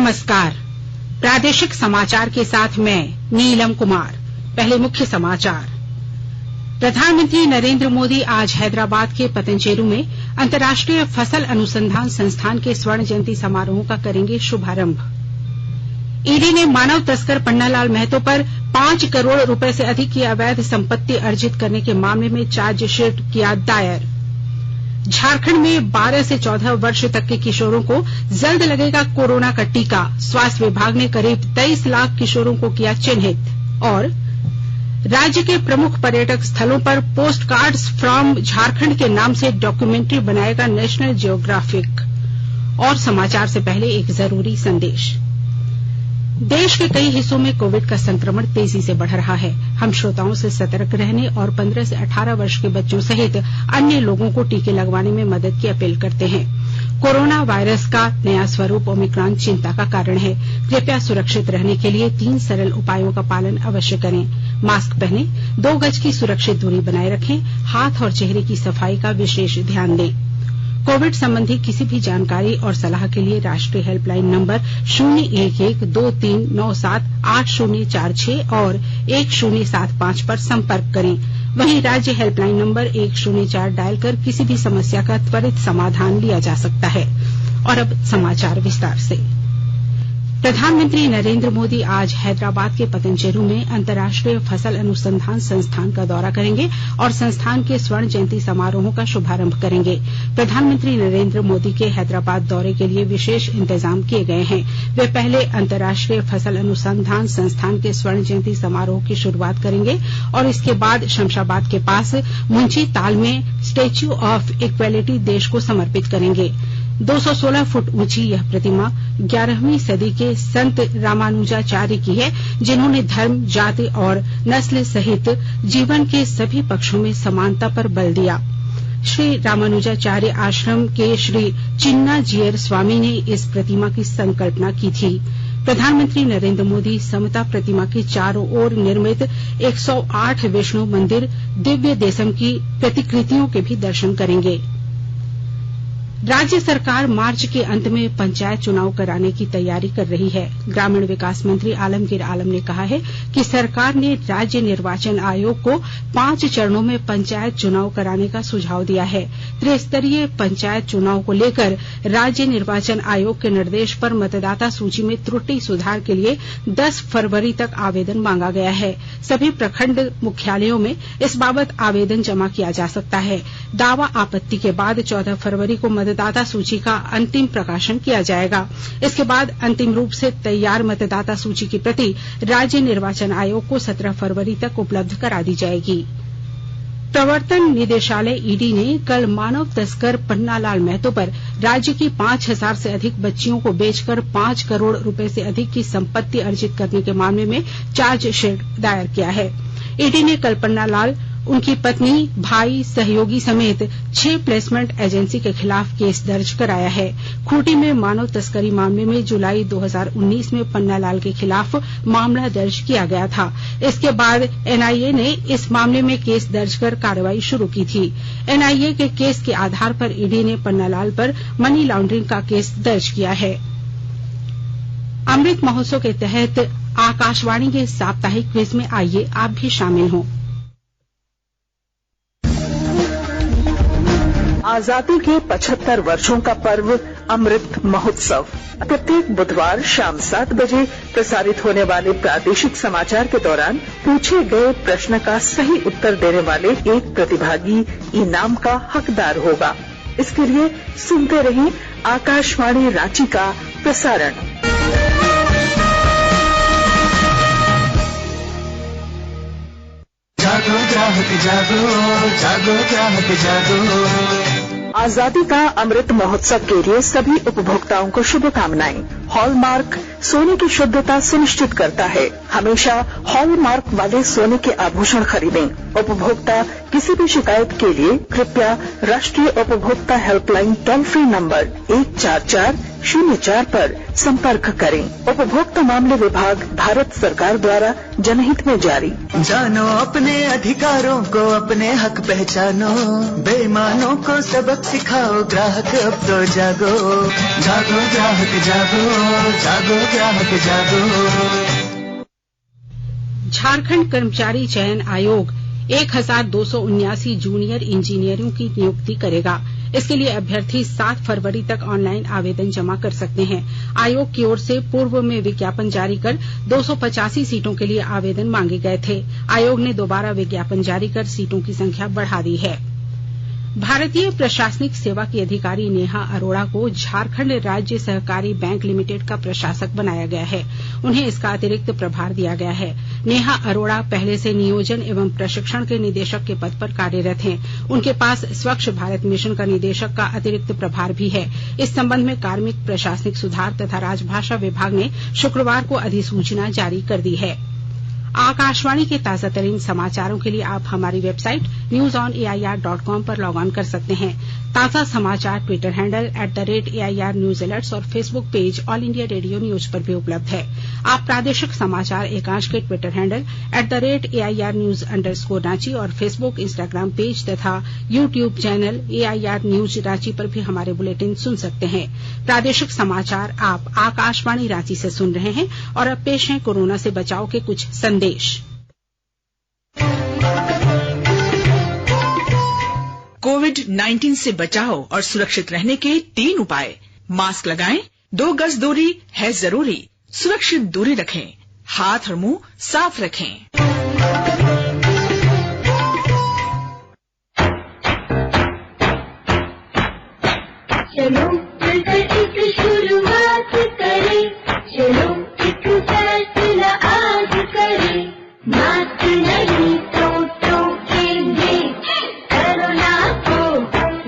नमस्कार। प्रादेशिक समाचार के साथ मैं नीलम कुमार। पहले मुख्य समाचार। प्रधानमंत्री नरेंद्र मोदी आज हैदराबाद के पतंचेरू में अंतर्राष्ट्रीय फसल अनुसंधान संस्थान के स्वर्ण जयंती समारोह का करेंगे शुभारंभ। ईडी ने मानव तस्कर पन्नालाल महतो पर 5 करोड़ रुपए से अधिक की अवैध संपत्ति अर्जित करने के मामले में चार्जशीट किया दायर। झारखंड में 12 से 14 वर्ष तक के किशोरों को जल्द लगेगा कोरोना का टीका। स्वास्थ्य विभाग ने करीब 23 लाख किशोरों को किया चिन्हित। और राज्य के प्रमुख पर्यटक स्थलों पर पोस्ट कार्ड्स फ्रॉम झारखंड के नाम से डॉक्यूमेंट्री बनाएगा नेशनल जियोग्राफिक। और समाचार से पहले एक जरूरी संदेश। देश के कई हिस्सों में कोविड का संक्रमण तेजी से बढ़ रहा है। हम श्रोताओं से सतर्क रहने और 15 से 18 वर्ष के बच्चों सहित अन्य लोगों को टीके लगवाने में मदद की अपील करते हैं। कोरोना वायरस का नया स्वरूप ओमिक्रॉन चिंता का कारण है। कृपया सुरक्षित रहने के लिए 3 सरल उपायों का पालन अवश्य करें। मास्क पहनें, 2 गज की सुरक्षित दूरी बनाए रखें, हाथ और चेहरे की सफाई का विशेष ध्यान दें। कोविड संबंधी किसी भी जानकारी और सलाह के लिए राष्ट्रीय हेल्पलाइन नंबर 011-2397-8046 और 1075 पर संपर्क करें। वहीं राज्य हेल्पलाइन नंबर 104 डायल कर किसी भी समस्या का त्वरित समाधान लिया जा सकता है। और अब समाचार विस्तार से। प्रधानमंत्री नरेंद्र मोदी आज हैदराबाद के पतंचेरू में अंतर्राष्ट्रीय फसल अनुसंधान संस्थान का दौरा करेंगे और संस्थान के स्वर्ण जयंती समारोह का शुभारंभ करेंगे। प्रधानमंत्री नरेंद्र मोदी के हैदराबाद दौरे के लिए विशेष इंतजाम किए गए हैं। वे पहले अंतर्राष्ट्रीय फसल अनुसंधान संस्थान के स्वर्ण जयंती समारोह की शुरुआत करेंगे और इसके बाद शमशाबाद के पास मुंशी ताल में स्टैच्यू ऑफ इक्वेलिटी देश को समर्पित करेंगे। 216 फुट ऊंची यह प्रतिमा 11वीं सदी के संत रामानुजाचार्य की है, जिन्होंने धर्म, जाति और नस्ल सहित जीवन के सभी पक्षों में समानता पर बल दिया। श्री रामानुजाचार्य आश्रम के श्री चिन्ना जीयर स्वामी ने इस प्रतिमा की संकल्पना की थी। प्रधानमंत्री नरेंद्र मोदी समता प्रतिमा के चारों ओर निर्मित 108 विष्णु मंदिर दिव्य देशम की प्रतिकृतियों के भी दर्शन करेंगे। राज्य सरकार मार्च के अंत में पंचायत चुनाव कराने की तैयारी कर रही है। ग्रामीण विकास मंत्री आलमगीर आलम ने कहा है कि सरकार ने राज्य निर्वाचन आयोग को 5 चरणों में पंचायत चुनाव कराने का सुझाव दिया है। त्रिस्तरीय पंचायत चुनाव को लेकर राज्य निर्वाचन आयोग के निर्देश पर मतदाता सूची में त्रुटि सुधार के लिए 10 फरवरी तक आवेदन मांगा गया है। सभी प्रखंड मुख्यालयों में इस बाबत आवेदन जमा किया जा सकता है। दावा आपत्ति के बाद 14 फरवरी को मतदाता सूची का अंतिम प्रकाशन किया जाएगा। इसके बाद अंतिम रूप से तैयार मतदाता सूची की प्रति राज्य निर्वाचन आयोग को 17 फरवरी तक उपलब्ध करा दी जाएगी। प्रवर्तन निदेशालय ईडी ने कल मानव तस्कर पन्नालाल महतो पर राज्य की 5000 से अधिक बच्चियों को बेचकर 5 करोड़ रुपए से अधिक की संपत्ति अर्जित करने के मामले में चार्जशीट दायर किया है। ईडी ने कल पन्नालाल, उनकी पत्नी, भाई, सहयोगी समेत 6 प्लेसमेंट एजेंसी के खिलाफ केस दर्ज कराया है। खूंटी में मानव तस्करी मामले में जुलाई 2019 में पन्नालाल के खिलाफ मामला दर्ज किया गया था। इसके बाद एनआईए ने इस मामले में केस दर्ज कर कार्रवाई शुरू की थी। एनआईए के केस के आधार पर ईडी ने पन्नालाल पर मनी लॉन्ड्रिंग का केस दर्ज किया है। अमृत महोत्सव के तहत आकाशवाणी के साप्ताहिक क्विज में आइए आप भी शामिल हों। आजादी के 75 वर्षों का पर्व अमृत महोत्सव प्रत्येक बुधवार शाम 7 बजे प्रसारित होने वाले प्रादेशिक समाचार के दौरान पूछे गए प्रश्न का सही उत्तर देने वाले एक प्रतिभागी इनाम का हकदार होगा। इसके लिए सुनते रहिए आकाशवाणी रांची का प्रसारण। जागो चाहत जागो, जागो चाहत जागो। आजादी का अमृत महोत्सव के लिए सभी उपभोक्ताओं को शुभकामनाएं। हॉलमार्क सोने की शुद्धता सुनिश्चित करता है। हमेशा हॉलमार्क वाले सोने के आभूषण खरीदें। उपभोक्ता किसी भी शिकायत के लिए कृपया राष्ट्रीय उपभोक्ता हेल्पलाइन टोल फ्री नंबर 14404 पर संपर्क करें। उपभोक्ता मामले विभाग, भारत सरकार द्वारा जनहित में जारी। जानो अपने अधिकारों को, अपने हक पहचानो, बेईमानों को सबक सिखाओ, ग्राहक अब तो जागो, जागो ग्राहक जागो, जागो ग्राहक जागो। झारखंड कर्मचारी चयन आयोग 1279 जूनियर इंजीनियरों की नियुक्ति करेगा। इसके लिए अभ्यर्थी 7 फरवरी तक ऑनलाइन आवेदन जमा कर सकते हैं। आयोग की ओर से पूर्व में विज्ञापन जारी कर 285 सीटों के लिए आवेदन मांगे गए थे। आयोग ने दोबारा विज्ञापन जारी कर सीटों की संख्या बढ़ा दी है। भारतीय प्रशासनिक सेवा की अधिकारी नेहा अरोड़ा को झारखंड राज्य सहकारी बैंक लिमिटेड का प्रशासक बनाया गया है। उन्हें इसका अतिरिक्त प्रभार दिया गया है। नेहा अरोड़ा पहले से नियोजन एवं प्रशिक्षण के निदेशक के पद पर कार्यरत हैं। उनके पास स्वच्छ भारत मिशन का निदेशक का अतिरिक्त प्रभार भी है। इस संबंध में कार्मिक प्रशासनिक सुधार तथा राजभाषा विभाग ने शुक्रवार को अधिसूचना जारी कर दी है। आकाशवाणी के ताजा तरीन समाचारों के लिए आप हमारी वेबसाइट newsonair.com पर लॉग ऑन कर सकते हैं। ताजा समाचार Twitter handle @AIR news alerts और Facebook page all India radio news पर भी उपलब्ध है। आप प्रादेशिक समाचार एकांश के Twitter handle @AIR news _Ranchi और फेसबुक इंस्टाग्राम पेज तथा YouTube channel AIR news Ranchi पर भी हमारे बुलेटिन सुन सकते हैं। प्रादेशिक समाचार आप आकाशवाणी रांची से सुन रहे हैं और अब पेश है कोरोना से बचाव के कुछ संदेश। कोविड-19 से बचाव और सुरक्षित रहने के 3 उपाय। मास्क लगाएं, 2 गज दूरी है जरूरी, सुरक्षित दूरी रखें, हाथ और मुंह साफ रखें। चलो मिलकर एक शुरुआत करें, चलो एक फैसला आज करें, मास्क नहीं तो टोकेंगे, कोरोना को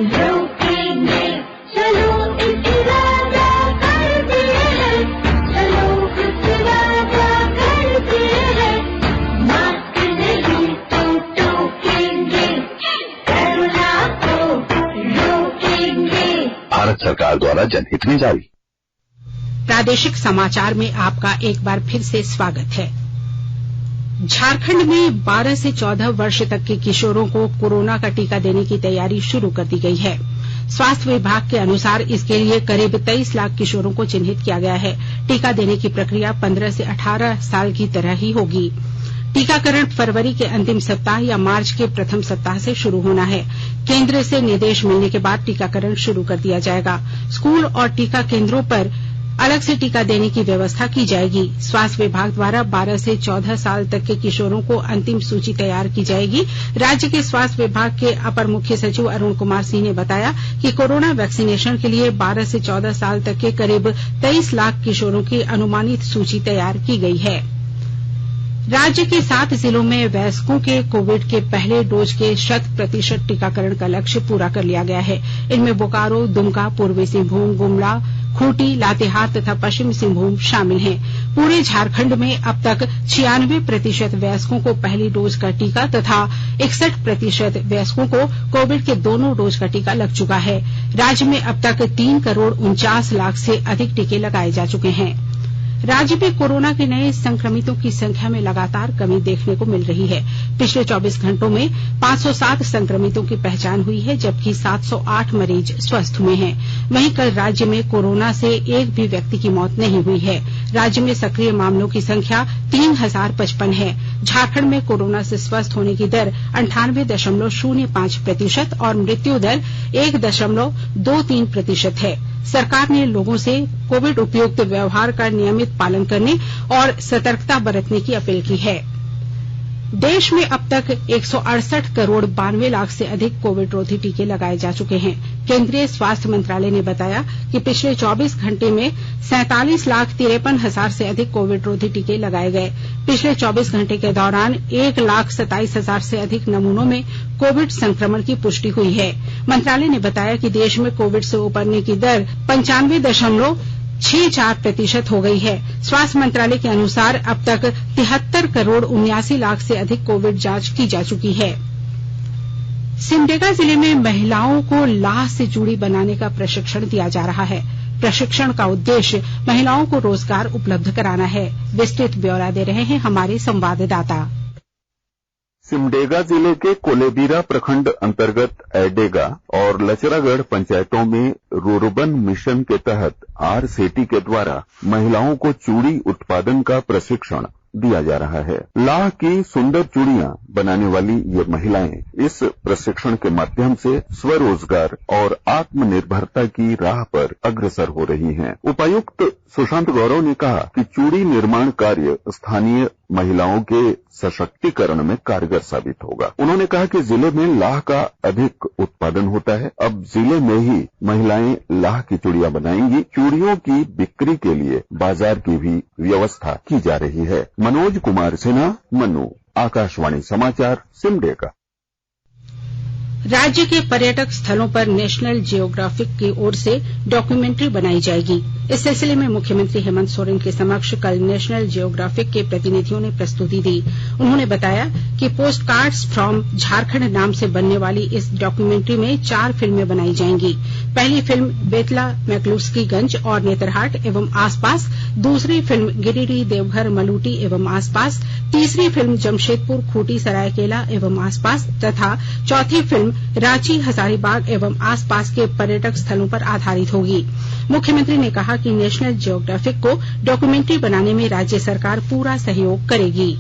रोकेंगे, चलो इरादा करते हैं, चलो इरादा करते हैं, मास्क नहीं तो टोकेंगे, कोरोना को रोकेंगे। भारत सरकार द्वारा जनहित में जारी। प्रादेशिक समाचार में आपका एक बार फिर से स्वागत है। झारखंड में 12 से 14 वर्ष तक के किशोरों को कोरोना का टीका देने की तैयारी शुरू कर दी गई है। स्वास्थ्य विभाग के अनुसार इसके लिए करीब 23 लाख किशोरों को चिन्हित किया गया है। टीका देने की प्रक्रिया 15 से 18 साल की तरह ही होगी। टीकाकरण फरवरी के अंतिम सप्ताह या मार्च के प्रथम सप्ताह से शुरू होना है। केंद्र से निर्देश मिलने के बाद टीकाकरण शुरू कर दिया जाएगा। स्कूल और टीका केंद्रों पर अलग से टीका देने की व्यवस्था की जाएगी। स्वास्थ्य विभाग द्वारा 12 से 14 साल तक के किशोरों को अंतिम सूची तैयार की जाएगी। राज्य के स्वास्थ्य विभाग के अपर मुख्य सचिव अरुण कुमार सिंह ने बताया कि कोरोना वैक्सीनेशन के लिए 12 से 14 साल तक के करीब 23 लाख किशोरों की अनुमानित सूची तैयार की गई है। राज्य के 7 जिलों में वयस्कों के कोविड के पहले डोज के 100% टीकाकरण का लक्ष्य पूरा कर लिया गया है। इनमें बोकारो, दुमका, पूर्वी सिंहभूम, गुमला, खूंटी, लातेहार तथा पश्चिमी सिंहभूम शामिल हैं। पूरे झारखंड में अब तक 96% वयस्कों को पहली डोज का टीका तथा 61% वयस्कों को कोविड के दोनों डोज का टीका लग चुका है। राज्य में अब तक 3 करोड़ 49 लाख से अधिक टीके लगाए जा चुके हैं। राज्य में कोरोना के नए संक्रमितों की संख्या में लगातार कमी देखने को मिल रही है। पिछले 24 घंटों में 507 संक्रमितों की पहचान हुई है, जबकि 708 मरीज स्वस्थ हुए हैं। वहीं कल राज्य में कोरोना से एक भी व्यक्ति की मौत नहीं हुई है। राज्य में सक्रिय मामलों की संख्या 3055 है। झारखंड में कोरोना से स्वस्थ होने की दर 98.05% और मृत्यु दर 1.23% है। सरकार ने लोगों से कोविड उपयुक्त व्यवहार का नियमित पालन करने और सतर्कता बरतने की अपील की है। देश में अब तक 168 करोड़ 92 लाख से अधिक कोविड रोधी टीके लगाए जा चुके हैं। केंद्रीय स्वास्थ्य मंत्रालय ने बताया कि पिछले 24 घंटे में 47,53,000 से अधिक कोविड रोधी टीके लगाए गए। पिछले 24 घंटे के दौरान 1,27,000 से अधिक नमूनों में कोविड संक्रमण की पुष्टि हुई है। मंत्रालय ने बताया कि देश में कोविड से उबरने की दर 95.64% हो गई है। स्वास्थ्य मंत्रालय के अनुसार अब तक 73 करोड़ 79 लाख से अधिक कोविड जांच की जा चुकी है। सिमडेगा जिले में महिलाओं को लाह से चूड़ी बनाने का प्रशिक्षण दिया जा रहा है। प्रशिक्षण का उद्देश्य महिलाओं को रोजगार उपलब्ध कराना है। विस्तृत ब्यौरा दे रहे हैं हमारे संवाददाता। सिमडेगा जिले के कोलेबिरा प्रखंड अंतर्गत ऐडेगा और लचरागढ़ पंचायतों में रुर्बन मिशन के तहत आरसेटी के द्वारा महिलाओं को चूड़ी उत्पादन का प्रशिक्षण दिया जा रहा है। लाह की सुंदर चूड़ियां बनाने वाली ये महिलाएं इस प्रशिक्षण के माध्यम से स्वरोजगार और आत्मनिर्भरता की राह पर अग्रसर हो रही हैं। उपायुक्त सुशांत गौरव ने कहा कि चूड़ी निर्माण कार्य स्थानीय महिलाओं के सशक्तिकरण में कारगर साबित होगा। उन्होंने कहा कि जिले में लाह का अधिक उत्पादन होता है। अब जिले में ही महिलाएं लाह की चूड़ियां बनाएंगी। चूड़ियों की बिक्री के लिए बाजार की भी व्यवस्था की जा रही है। मनोज कुमार सिन्हा, मनु, आकाशवाणी समाचार, सिमडेगा। राज्य के पर्यटक स्थलों पर नेशनल जियोग्राफिक की ओर से डॉक्यूमेंट्री बनाई जाएगी। इस सिलसिले में मुख्यमंत्री हेमंत सोरेन के समक्ष कल नेशनल जियोग्राफिक के प्रतिनिधियों ने प्रस्तुति दी। उन्होंने बताया कि पोस्ट कार्ड्स फ्रॉम झारखंड नाम से बनने वाली इस डॉक्यूमेंट्री में 4 फिल्में बनाई जाएंगी। पहली फिल्म बेतला मैक्लुस्कीगंज और नेतरहाट एवं आसपास, दूसरी फिल्म गिरिडीह देवघर मलूटी एवं आसपास, तीसरी फिल्म जमशेदपुर खूंटी सरायकेला एवं आसपास तथा चौथी फिल्म रांची हजारीबाग एवं आसपास के पर्यटक स्थलों पर आधारित होगी। मुख्यमंत्री ने कहा कि नेशनल जियोग्राफिक को डॉक्यूमेंट्री बनाने में राज्य सरकार पूरा सहयोग करेगी।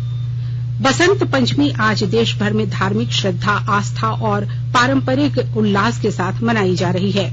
बसंत पंचमी आज देश भर में धार्मिक श्रद्धा, आस्था और पारंपरिक उल्लास के साथ मनाई जा रही है।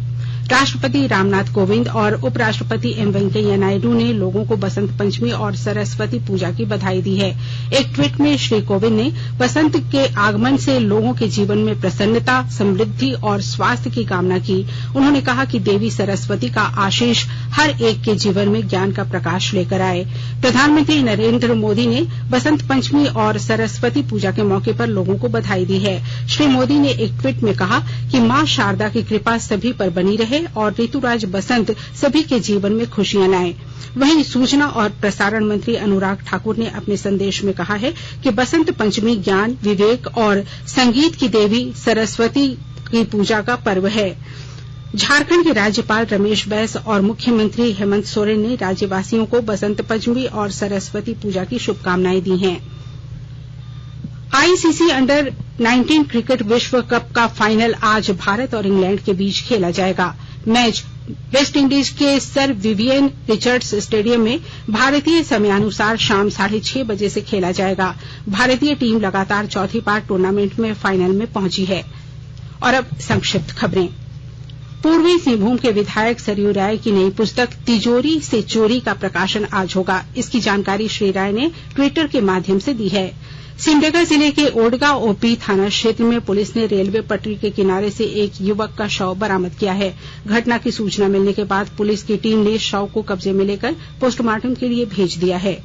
राष्ट्रपति रामनाथ कोविंद और उपराष्ट्रपति एम वेंकैया नायडू ने लोगों को बसंत पंचमी और सरस्वती पूजा की बधाई दी है। एक ट्वीट में श्री कोविंद ने बसंत के आगमन से लोगों के जीवन में प्रसन्नता, समृद्धि और स्वास्थ्य की कामना की। उन्होंने कहा कि देवी सरस्वती का आशीष हर एक के जीवन में ज्ञान का प्रकाश लेकर आए। प्रधानमंत्री नरेंद्र मोदी ने बसंत पंचमी और सरस्वती पूजा के मौके पर लोगों को बधाई दी है। श्री मोदी ने एक ट्वीट में कहा कि मां शारदा की कृपा सभी पर बनी रहे और ऋतुराज बसंत सभी के जीवन में खुशियां लाए। वहीं सूचना और प्रसारण मंत्री अनुराग ठाकुर ने अपने संदेश में कहा है कि बसंत पंचमी ज्ञान, विवेक और संगीत की देवी सरस्वती की पूजा का पर्व है। झारखंड के राज्यपाल रमेश बैस और मुख्यमंत्री हेमंत सोरेन ने राज्यवासियों को बसंत पंचमी और सरस्वती पूजा की शुभकामनाएं दी हैं। आईसीसी अंडर 19 क्रिकेट विश्व कप का फाइनल आज भारत और इंग्लैंड के बीच खेला जाएगा। मैच वेस्टइंडीज के सर विवियन रिचर्ड्स स्टेडियम में भारतीय समयानुसार शाम 6:30 बजे से खेला जाएगा। भारतीय टीम लगातार चौथी बार टूर्नामेंट में फाइनल में पहुंची है। और अब संक्षिप्त खबरें। पूर्वी सिंहभूम के विधायक सरयू राय की नई पुस्तक तिजोरी से चोरी का प्रकाशन आज होगा। इसकी जानकारी श्री राय ने ट्विटर के माध्यम से दी है। सिमडेगा जिले के ओडगा ओपी थाना क्षेत्र में पुलिस ने रेलवे पटरी के किनारे से एक युवक का शव बरामद किया है। घटना की सूचना मिलने के बाद पुलिस की टीम ने शव को कब्जे में लेकर पोस्टमार्टम के लिए भेज दिया है।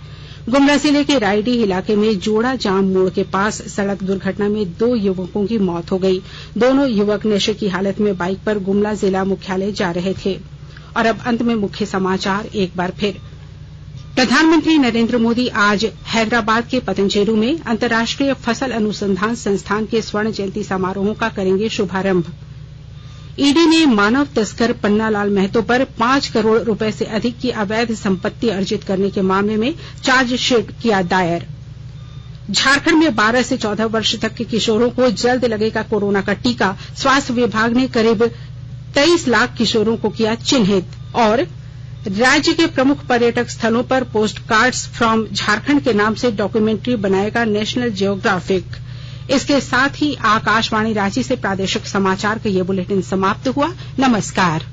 गुमला जिले के रायडीह इलाके में जोड़ा जाम मोड़ के पास सड़क दुर्घटना में 2 युवकों की मौत हो गई। दोनों युवक नशे की हालत में बाइक पर गुमला जिला मुख्यालय जा रहे थे। और अब अंत में मुख्य समाचार एक बार फिर। प्रधानमंत्री नरेंद्र मोदी आज हैदराबाद के पतंचेरू में अंतर्राष्ट्रीय फसल अनुसंधान संस्थान के स्वर्ण जयंती समारोहों का करेंगे शुभारंभ। ईडी ने मानव तस्कर पन्नालाल महतो पर 5 करोड़ रुपए से अधिक की अवैध संपत्ति अर्जित करने के मामले में चार्जशीट किया दायर। झारखंड में 12 से 14 वर्ष तक के किशोरों को जल्द लगेगा कोरोना का टीका। स्वास्थ्य विभाग ने करीब 23 लाख किशोरों को किया चिन्हित। और राज्य के प्रमुख पर्यटक स्थलों पर पोस्ट कार्ड्स फ्रॉम झारखंड के नाम से डॉक्यूमेंट्री बनाएगा नेशनल जियोग्राफिक। इसके साथ ही आकाशवाणी रांची से प्रादेशिक समाचार का ये बुलेटिन समाप्त हुआ। नमस्कार।